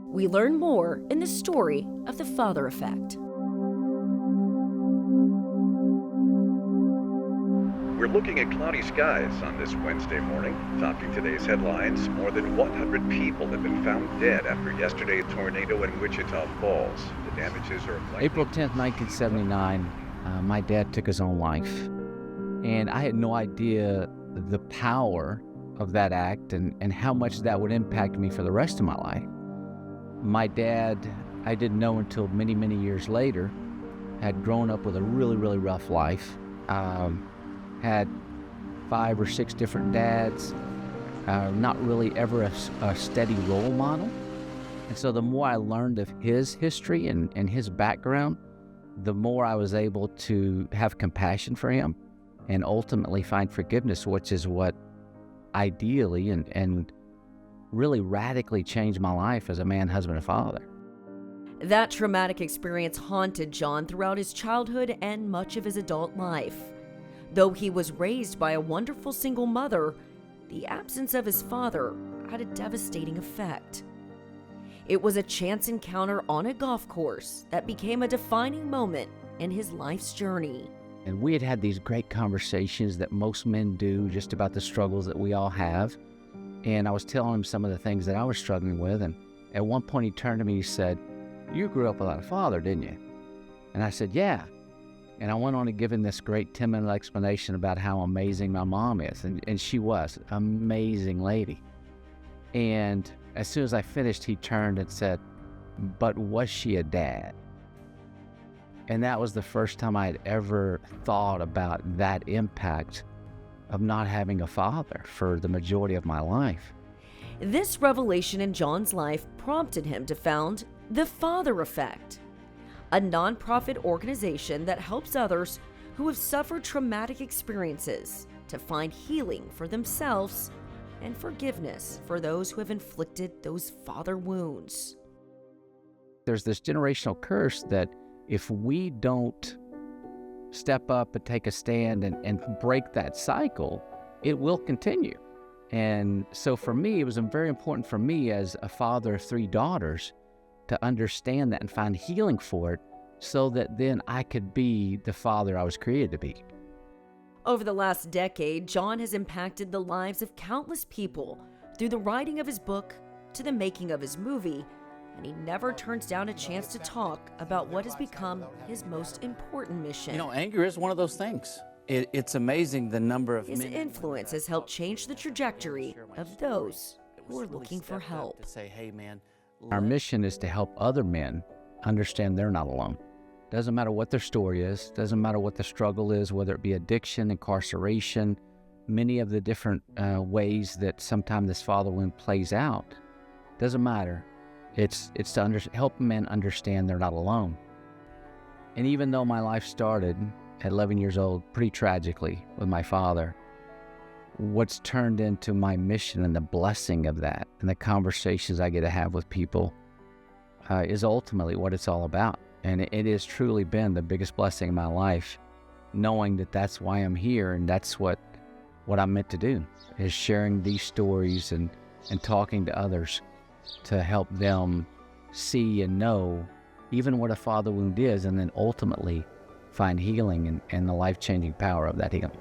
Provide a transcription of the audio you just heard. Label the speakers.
Speaker 1: We learn more in the story of the father effect.
Speaker 2: We're looking at cloudy skies on this Wednesday morning. Topping today's headlines, more than 100 people have been found dead after yesterday's tornado in Wichita Falls. The damages are likely...
Speaker 3: April 10th, 1979, my dad took his own life. And I had no idea the power of that act and how much that would impact me for the rest of my life. My dad, I didn't know until many, many years later, had grown up with a really, really rough life. Had 5 or 6 different dads, not really ever a steady role model. And so the more I learned of his history and his background, the more I was able to have compassion for him and ultimately find forgiveness, which is what ideally and really radically changed my life as a man, husband, and father.
Speaker 1: That traumatic experience haunted John throughout his childhood and much of his adult life. Though he was raised by a wonderful single mother, the absence of his father had a devastating effect. It was a chance encounter on a golf course that became a defining moment in his life's journey.
Speaker 3: And we had these great conversations that most men do just about the struggles that we all have. And I was telling him some of the things that I was struggling with. And at one point he turned to me and he said, "You grew up without a father, didn't you?" And I said, "Yeah." And I went on to give him this great 10-minute explanation about how amazing my mom is. And she was an amazing lady. And as soon as I finished, he turned and said, "But was she a dad?" And that was the first time I had ever thought about that impact of not having a father for the majority of my life.
Speaker 1: This revelation in John's life prompted him to found The Father Effect, a nonprofit organization that helps others who have suffered traumatic experiences to find healing for themselves and forgiveness for those who have inflicted those father wounds.
Speaker 3: There's this generational curse that if we don't step up and take a stand and break that cycle, it will continue. And so for me, it was very important for me as a father of 3 daughters to understand that and find healing for it so that then I could be the father I was created to be.
Speaker 1: Over the last decade, John has impacted the lives of countless people through the writing of his book to the making of his movie, and he never turns down a chance to talk about what has become his most important mission.
Speaker 4: You know, anger is one of those things. It's amazing the number of
Speaker 1: His influence has helped change the trajectory of those who are looking for help.
Speaker 4: To say, "Hey, man."
Speaker 3: Our mission is to help other men understand they're not alone. Doesn't matter what their story is, doesn't matter what the struggle is, whether it be addiction, incarceration, many of the different ways that sometimes this father wound plays out. Doesn't matter. It's to help men understand they're not alone. And even though my life started at 11 years old pretty tragically with my father, what's turned into my mission and the blessing of that and the conversations I get to have with people is ultimately what it's all about. And it has truly been the biggest blessing in my life, knowing that that's why I'm here and that's what I'm meant to do, is sharing these stories and talking to others to help them see and know even what a father wound is, and then ultimately find healing and the life-changing power of that healing.